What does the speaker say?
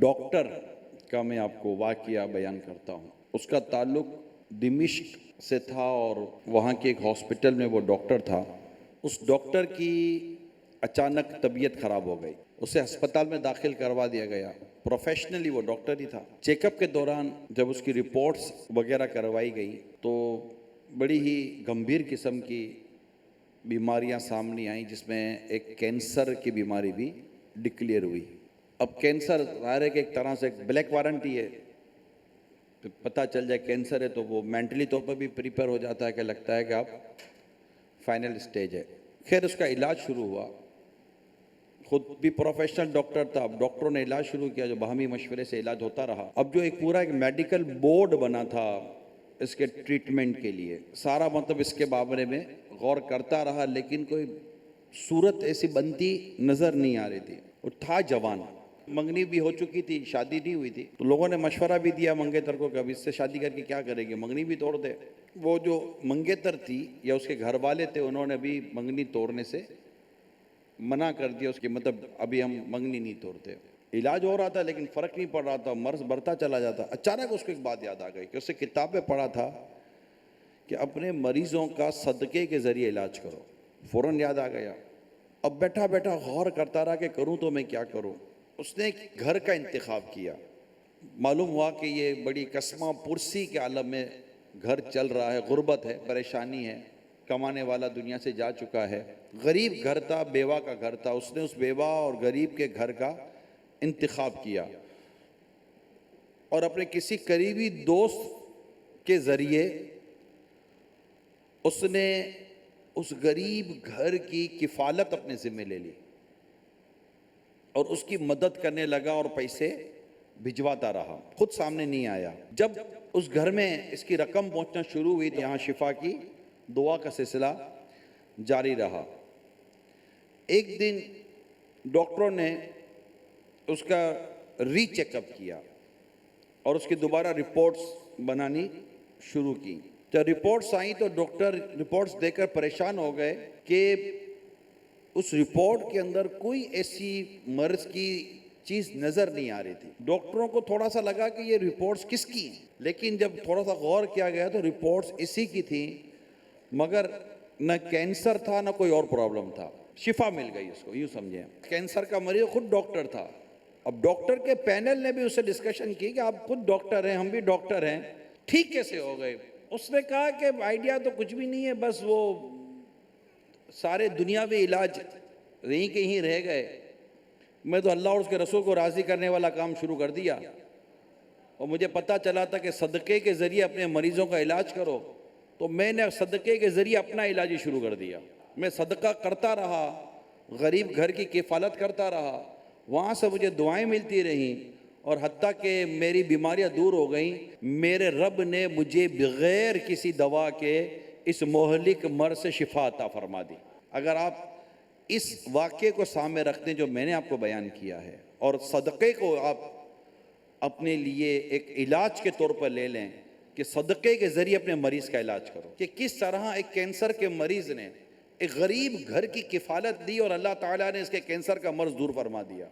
Doctor کا میں آپ کو واقعہ بیان کرتا ہوں۔ اس کا تعلق دمشق سے تھا اور وہاں کے ایک ہاسپٹل میں وہ ڈاکٹر تھا۔ اس ڈاکٹر کی اچانک طبیعت خراب ہو گئی، اسے ہسپتال میں داخل کروا دیا گیا۔ پروفیشنلی وہ ڈاکٹر ہی تھا۔ چیک اپ کے دوران جب اس کی رپورٹس وغیرہ کروائی گئی تو بڑی ہی گمبھیر قسم کی بیماریاں سامنے آئیں، جس میں ایک کینسر کی بیماری بھی ڈکلیئر ہوئی۔ اب کینسر ظاہر ہے کہ ایک طرح سے ایک بلیک وارنٹ ہی ہے، پتہ چل جائے کینسر ہے تو وہ مینٹلی طور پر بھی پریپیئر ہو جاتا ہے کہ لگتا ہے کہ اب فائنل سٹیج ہے۔ خیر اس کا علاج شروع ہوا، خود بھی پروفیشنل ڈاکٹر تھا۔ اب ڈاکٹروں نے علاج شروع کیا، جو باہمی مشورے سے علاج ہوتا رہا۔ اب جو ایک پورا ایک میڈیکل بورڈ بنا تھا اس کے ٹریٹمنٹ کے لیے، سارا مطلب اس کے بارے میں غور کرتا رہا، لیکن کوئی صورت ایسی بنتی نظر نہیں آ رہی تھی۔ وہ تھا جوان، منگنی بھی ہو چکی تھی، شادی نہیں ہوئی تھی، تو لوگوں نے مشورہ بھی دیا منگیتر کو کہ اب اس سے شادی کر کے کیا کرے گی، منگنی بھی توڑ دے۔ وہ جو منگیتر تھی یا اس کے گھر والے تھے، انہوں نے بھی منگنی توڑنے سے منع کر دیا، اس کے مطلب ابھی ہم منگنی نہیں توڑتے۔ علاج ہو رہا تھا لیکن فرق نہیں پڑ رہا تھا، مرض بڑھتا چلا جاتا۔ اچانک اس کو ایک بات یاد آ گئی کہ اس سے کتاب میں پڑھا تھا کہ اپنے مریضوں کا صدقے کے ذریعے علاج کرو۔ فوراً یاد آ گیا۔ اب بیٹھا بیٹھا غور کرتا رہا کہ کروں تو میں کیا کروں۔ اس نے ایک گھر کا انتخاب کیا۔ معلوم ہوا کہ یہ بڑی کسمہ پرسی کے عالم میں گھر چل رہا ہے، غربت ہے، پریشانی ہے، کمانے والا دنیا سے جا چکا ہے، غریب گھر تھا، بیوہ کا گھر تھا۔ اس نے اس بیوہ اور غریب کے گھر کا انتخاب کیا اور اپنے کسی قریبی دوست کے ذریعے اس نے اس غریب گھر کی کفالت اپنے ذمہ لے لی اور اس کی مدد کرنے لگا اور پیسے بھجواتا رہا، خود سامنے نہیں آیا۔ جب اس گھر میں اس کی رقم پہنچنا شروع ہوئی تو یہاں شفا کی دعا کا سلسلہ جاری رہا۔ ایک دن ڈاکٹروں نے اس کا ری چیک اپ کیا اور اس کی دوبارہ رپورٹس بنانی شروع کی۔ جب رپورٹس آئیں تو ڈاکٹر رپورٹس دیکھ کر پریشان ہو گئے کہ اس رپورٹ کے اندر کوئی ایسی مرض کی چیز نظر نہیں آ رہی تھی۔ ڈاکٹروں کو تھوڑا سا لگا کہ یہ رپورٹس کس کی ہیں، لیکن جب تھوڑا سا غور کیا گیا تو رپورٹس اسی کی تھیں، مگر نہ کینسر تھا نہ کوئی اور پرابلم تھا۔ شفا مل گئی اس کو، یوں سمجھیں۔ کینسر کا مریض خود ڈاکٹر تھا۔ اب ڈاکٹر کے پینل نے بھی اسے ڈسکشن کی کہ آپ خود ڈاکٹر ہیں، ہم بھی ڈاکٹر ہیں، ٹھیک کیسے ہو گئے؟ اس نے کہا کہ آئیڈیا تو کچھ بھی نہیں ہے، بس وہ سارے دنیاوی علاج یہیں کے ہی رہ گئے۔ میں تو اللہ اور اس کے رسول کو راضی کرنے والا کام شروع کر دیا اور مجھے پتہ چلا تھا کہ صدقے کے ذریعے اپنے مریضوں کا علاج کرو، تو میں نے صدقے کے ذریعے اپنا علاج ہی شروع کر دیا۔ میں صدقہ کرتا رہا، غریب گھر کی کفالت کرتا رہا، وہاں سے مجھے دعائیں ملتی رہیں اور حتیٰ کہ میری بیماریاں دور ہو گئیں۔ میرے رب نے مجھے بغیر کسی دوا کے اس مہلک مرض سے شفا عطا فرما دی۔ اگر آپ اس واقعے کو سامنے رکھتے ہیں جو میں نے آپ کو بیان کیا ہے، اور صدقے کو آپ اپنے لیے ایک علاج کے طور پر لے لیں کہ صدقے کے ذریعے اپنے مریض کا علاج کرو، کہ کس طرح ایک کینسر کے مریض نے ایک غریب گھر کی کفالت دی اور اللہ تعالیٰ نے اس کے کینسر کا مرض دور فرما دیا۔